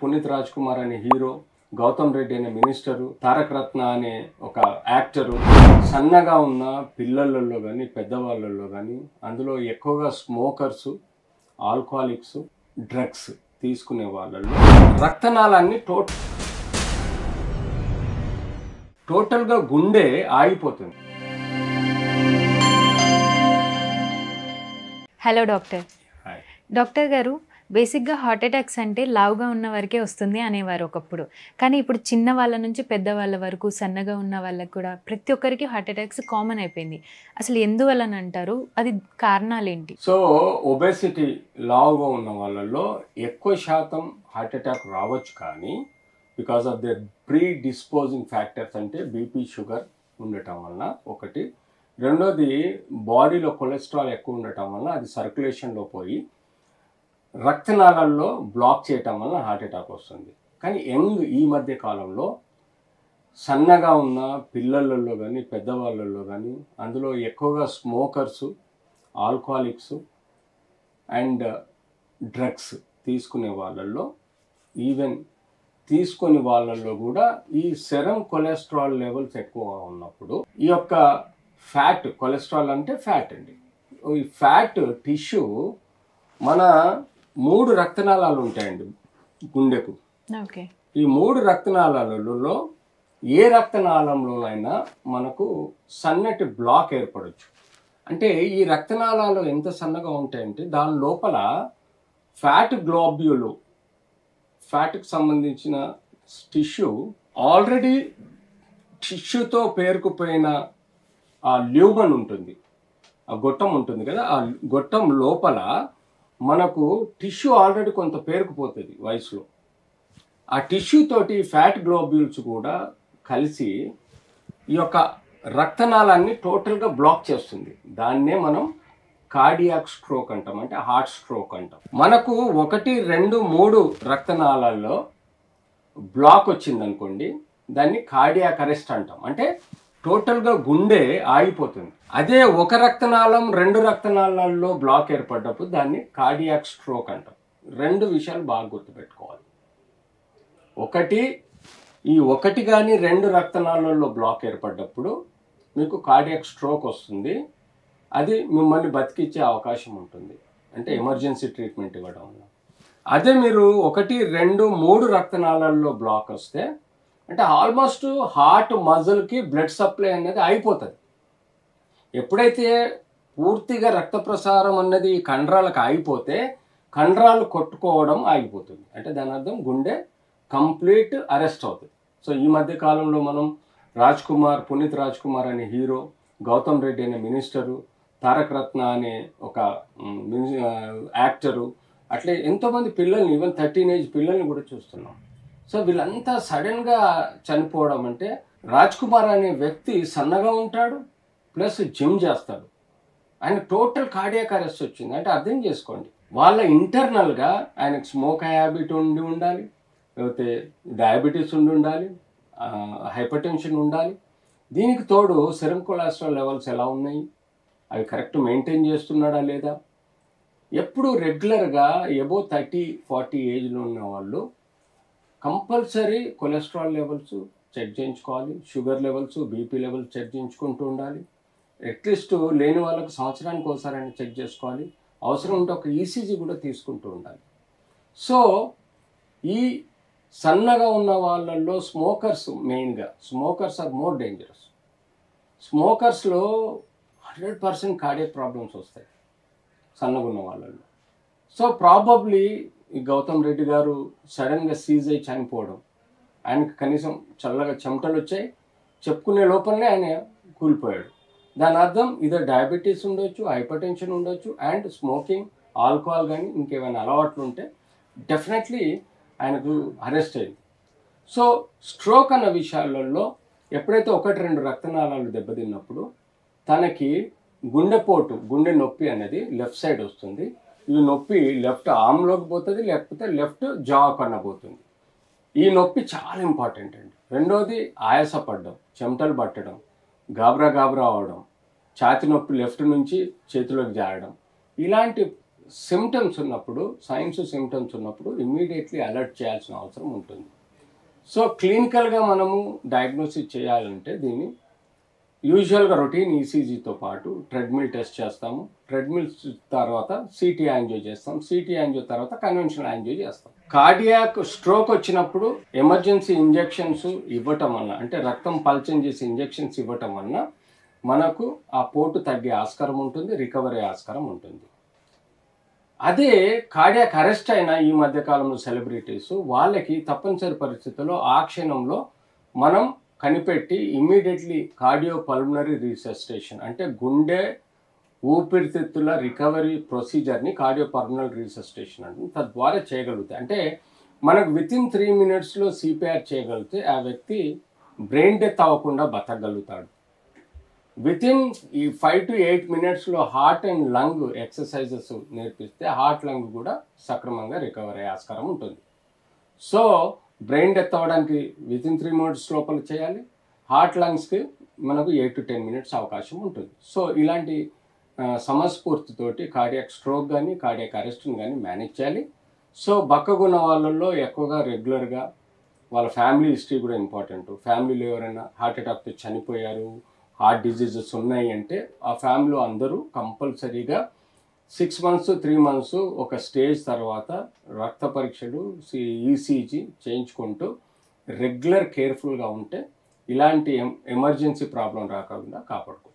పునీత్ రాజ్ కుమార్ అనే హీరో, గౌతమ్ రెడ్డి అనే మినిస్టరు, తారక రత్న అనే ఒక యాక్టరు, సన్నగా ఉన్న పిల్లలలో కానీ పెద్దవాళ్ళల్లో కానీ అందులో ఎక్కువగా స్మోకర్సు, ఆల్కహాలిక్స్, డ్రగ్స్ తీసుకునే వాళ్ళల్లో రక్తనాళాన్ని టోటల్గా గుండె ఆగిపోతుంది. Hello doctor. డాక్టర్ గారు, బేసిక్గా హార్ట్ అటాక్స్ అంటే లావుగా ఉన్న వరకే వస్తుంది అనేవారు ఒకప్పుడు. కానీ ఇప్పుడు చిన్న వాళ్ళ నుంచి పెద్దవాళ్ళ వరకు, సన్నగా ఉన్న వాళ్ళకు కూడా ప్రతి ఒక్కరికి హార్ట్ అటాక్స్ కామన్ అయిపోయింది. అసలు ఎందువలన అంటారు? అది కారణాలు ఏంటి? సో ఒబేసిటీ, లావుగా ఉన్న వాళ్ళల్లో ఎక్కువ శాతం హార్ట్ అటాక్ రావచ్చు, కానీ because of their pre disposing factors అంటే బీపీ, షుగర్ ఉండటం వలన ఒకటి. రెండోది బాడీలో కొలెస్ట్రాల్ ఎక్కువ ఉండటం వలన అది సర్క్యులేషన్లో పోయి రక్తనాళాల్లో బ్లాక్ చేయటం వలన హార్ట్ అటాక్ వస్తుంది. కానీ ఈ మధ్య కాలంలో సన్నగా ఉన్న పిల్లలలో కానీ పెద్దవాళ్ళల్లో కానీ అందులో ఎక్కువగా స్మోకర్సు, ఆల్కహాలిక్స్ అండ్ డ్రగ్స్ తీసుకునే వాళ్ళల్లో, ఈవెన్ తీసుకొని వాళ్ళల్లో కూడా ఈ సెరం కొలెస్ట్రాల్ లెవెల్స్ ఎక్కువ ఉన్నప్పుడు ఈ యొక్క ఫ్యాట్, కొలెస్ట్రాల్ అంటే ఫ్యాట్ అండి, ఈ ఫ్యాట్ టిష్యూ మన 3 రక్తనాళాలు ఉంటాయండి గుండెకు. ఈ 3 రక్తనాళాలలో ఏ రక్తనాళంలోనైనా మనకు సన్నటి బ్లాక్ ఏర్పడవచ్చు. అంటే ఈ రక్తనాళాలు ఎంత సన్నగా ఉంటాయంటే దాని లోపల ఫ్యాట్ గ్లోబ్యూలు, ఫ్యాట్కి సంబంధించిన టిష్యూ, ఆల్రెడీ టిష్యూతో పేరుకుపోయిన ఆ ల్యూమన్ ఉంటుంది, ఆ గొట్టం ఉంటుంది కదా, ఆ గొట్టం లోపల మనకు టిష్యూ ఆల్రెడీ కొంత పేరుకుపోతుంది వయసులో. ఆ టిష్యూ తోటి ఫ్యాట్ గ్లోబ్యూల్స్ కూడా కలిసి ఈ యొక్క రక్తనాళాన్ని టోటల్గా బ్లాక్ చేస్తుంది. దాన్నే మనం కార్డియాక్ స్ట్రోక్ అంటాం, అంటే హార్ట్ స్ట్రోక్ అంటాం. మనకు 1, 2, 3 రక్తనాళాల్లో బ్లాక్ వచ్చిందనుకోండి, దాన్ని కార్డియాక్ అరెస్ట్ అంటాం, అంటే టోటల్గా గుండె ఆగిపోతుంది. అదే ఒక రక్తనాళం 2 రక్తనాళాల్లో బ్లాక్ ఏర్పడ్డప్పుడు దాన్ని కార్డియాక్ స్ట్రోక్ అంటాం. 2 విషయాలు బాగా గుర్తుపెట్టుకోవాలి. ఒకటి కానీ 2 రక్తనాళాల్లో బ్లాక్ ఏర్పడ్డప్పుడు మీకు కార్డియాక్ స్ట్రోక్ వస్తుంది. అది మిమ్మల్ని బతికిచ్చే అవకాశం ఉంటుంది, అంటే ఎమర్జెన్సీ ట్రీట్మెంట్ ఇవ్వడం వల్ల. అదే మీరు 1, 2, 3 రక్తనాళాల్లో బ్లాక్ వస్తే అంటే ఆల్మోస్ట్ హార్ట్ మజిల్కి బ్లడ్ సప్లై అనేది అయిపోతుంది. ఎప్పుడైతే పూర్తిగా రక్త ప్రసారం అన్నది కండరాలకు ఆగిపోతే కండరాలు కొట్టుకోవడం ఆగిపోతుంది, అంటే దాని అర్థం గుండె కంప్లీట్ అరెస్ట్ అవుతుంది. సో ఈ మధ్య కాలంలో మనం పునీత్ రాజ్ కుమార్ అనే హీరో, గౌతమ్ రెడ్డి అనే మినిస్టరు, తారక రత్న అనే ఒక యాక్టరు, అట్లే ఎంతోమంది పిల్లల్ని, ఈవెన్ 13 ఏజ్ పిల్లల్ని కూడా చూస్తున్నాం. సో వీళ్ళంతా సడన్గా చనిపోవడం అంటే, రాజ్ కుమార్ అనే వ్యక్తి సన్నగా ఉంటాడు, ప్లస్ జిమ్ చేస్తాడు, ఆయన టోటల్ కార్డియాక్ అరెస్ట్ వచ్చింది. అంటే అర్థం చేసుకోండి, వాళ్ళ ఇంటర్నల్గా ఆయనకు స్మోక్ హ్యాబిట్ ఉండాలి, లేకపోతే డయాబెటీస్ ఉండాలి, హైపర్ టెన్షన్ ఉండాలి. దీనికి తోడు సెరం కొలెస్ట్రాల్ లెవెల్స్ ఎలా ఉన్నాయి, అవి కరెక్ట్ మెయింటైన్ చేస్తున్నాడా లేదా. ఎప్పుడు రెగ్యులర్గా ఎబో 30-40 ఏజ్లో ఉన్న వాళ్ళు కంపల్సరీ కొలెస్ట్రాల్ లెవెల్స్ చెక్ చేయించుకోవాలి, sugar levels, BP levels check చేయించుకుంటూ ఉండాలి. అట్లీస్ట్ లేని వాళ్ళకు సంవత్సరానికి ఒకసారి చెక్ చేసుకోవాలి. అవసరం ఉంటే ఒక ఈసీజీ కూడా తీసుకుంటూ ఉండాలి. సో ఈ సన్నగా ఉన్న వాళ్ళల్లో స్మోకర్స్, మెయిన్గా స్మోకర్స్ ఆర్ మోర్ డేంజరస్. స్మోకర్స్లో 100% కార్డియాక్ ప్రాబ్లమ్స్ వస్తాయి సన్నగా ఉన్న వాళ్ళల్లో. సో ప్రాబబ్లీ ఈ గౌతమ్ రెడ్డి గారు సడన్గా సీజ్ అయి చనిపోవడం, ఆయనకు కనీసం చల్లగా చెమటలు వచ్చాయి, చెప్పుకునే లోపలనే ఆయన కూలిపోయాడు. దాని అర్థం ఇదే డయాబెటీస్ ఉండొచ్చు, హైపర్ టెన్షన్ ఉండొచ్చు, అండ్ స్మోకింగ్, ఆల్కహాల్ కానీ ఇంకేమైనా అలవాట్లు ఉంటే డెఫినెట్లీ ఆయనకు అరెస్ట్ అయింది. సో స్ట్రోక్ అన్న విషయాలలో ఎప్పుడైతే 1-2 రక్తనాళాలు దెబ్బతిన్నప్పుడు తనకి గుండెపోటు, గుండె నొప్పి అనేది లెఫ్ట్ సైడ్ వస్తుంది. ఈ నొప్పి లెఫ్ట్ ఆర్మ్లోకి పోతుంది, లేకపోతే లెఫ్ట్ జా కన్నా పోతుంది. ఈ నొప్పి చాలా ఇంపార్టెంట్ అండి. రెండోది ఆయాసపడడం, చెమటలు పట్టడం, గాబరా అవడం, ఛాతి నొప్పి లెఫ్ట్ నుంచి చేతిలోకి జారడం, ఇలాంటి సిమ్టమ్స్ ఉన్నప్పుడు, సైన్స్ సిమ్టమ్స్ ఉన్నప్పుడు ఇమ్మీడియట్లీ అలర్ట్ చేయాల్సిన అవసరం ఉంటుంది. సో క్లినికల్గా మనము డయాగ్నోసిస్ చేయాలంటే దీన్ని యూజువల్గా రొటీన్ ఈసీజీతో పాటు ట్రెడ్మిల్ టెస్ట్ చేస్తాము. ట్రెడ్మిల్ తర్వాత సిటీ యాంజియో చేస్తాం. సిటీ యాంజియో తర్వాత కన్వెన్షనల్ యాంజియో చేస్తాం. కార్డియాక్ స్ట్రోక్ వచ్చినప్పుడు ఎమర్జెన్సీ ఇంజెక్షన్స్ ఇవ్వటం వలన, అంటే రక్తం పల్చం చేసి ఇంజెక్షన్స్ ఇవ్వటం వలన మనకు ఆ పోటు తగ్గే ఆస్కారం ఉంటుంది, రికవరీ ఆస్కారం ఉంటుంది. అదే కార్డియాక్ అరెస్ట్ అయిన ఈ మధ్యకాలంలో సెలబ్రిటీస్ వాళ్ళకి తప్పనిసరి పరిస్థితుల్లో ఆ క్షణంలో మనం కనిపెట్టి ఇమ్మీడియట్లీ కార్డియో పల్మనరీ రీసస్టేషన్, అంటే గుండె ఊపిరితిత్తుల రికవరీ ప్రొసీజర్ని కార్డియో పల్మనరీ రీసస్టేషన్ అంటుంది. తద్వారా చేయగలుగుతాయి. అంటే మనకు వితిన్ 3 minutesలో సిపిఆర్ చేయగలిగితే ఆ వ్యక్తి బ్రెయిన్ డెత్ అవ్వకుండా బతకగలుగుతాడు. వితిన్ ఈ 5 to 8 minutesలో హార్ట్ అండ్ లంగ్ ఎక్సర్సైజెస్ నేర్పిస్తే హార్ట్ లంగ్ కూడా సక్రమంగా రికవర్ అయ్యే ఆస్కారం ఉంటుంది. సో బ్రెయిన్ డెత్ అవ్వడానికి వితిన్ 3 minutes లోపల చేయాలి. హార్ట్ లంగ్స్కి మనకు 8 to 10 minutes అవకాశం ఉంటుంది. సో ఇలాంటి సమస్ఫూర్తితోటి కార్డియాక్ స్ట్రోక్ కానీ కార్డియాక్ అరెస్ట్ని కానీ మేనేజ్ చేయాలి. సో బక్కగున్న వాళ్ళల్లో ఎక్కువగా రెగ్యులర్గా వాళ్ళ ఫ్యామిలీ హిస్టరీ కూడా ఇంపార్టెంట్. ఫ్యామిలీలో ఎవరైనా హార్ట్ అటాక్తో చనిపోయారు, హార్ట్ డిజీజెస్ ఉన్నాయి అంటే ఆ ఫ్యామిలీలో అందరూ కంపల్సరీగా 6 months 3 months ఒక స్టేజ్ తర్వాత రక్త పరీక్షలు ఈసీజీ చేయించుకుంటూ రెగ్యులర్ కేర్ఫుల్గా ఉంటే ఇలాంటి ఎమర్జెన్సీ ప్రాబ్లం రాకుండా కాపాడుకోవచ్చు.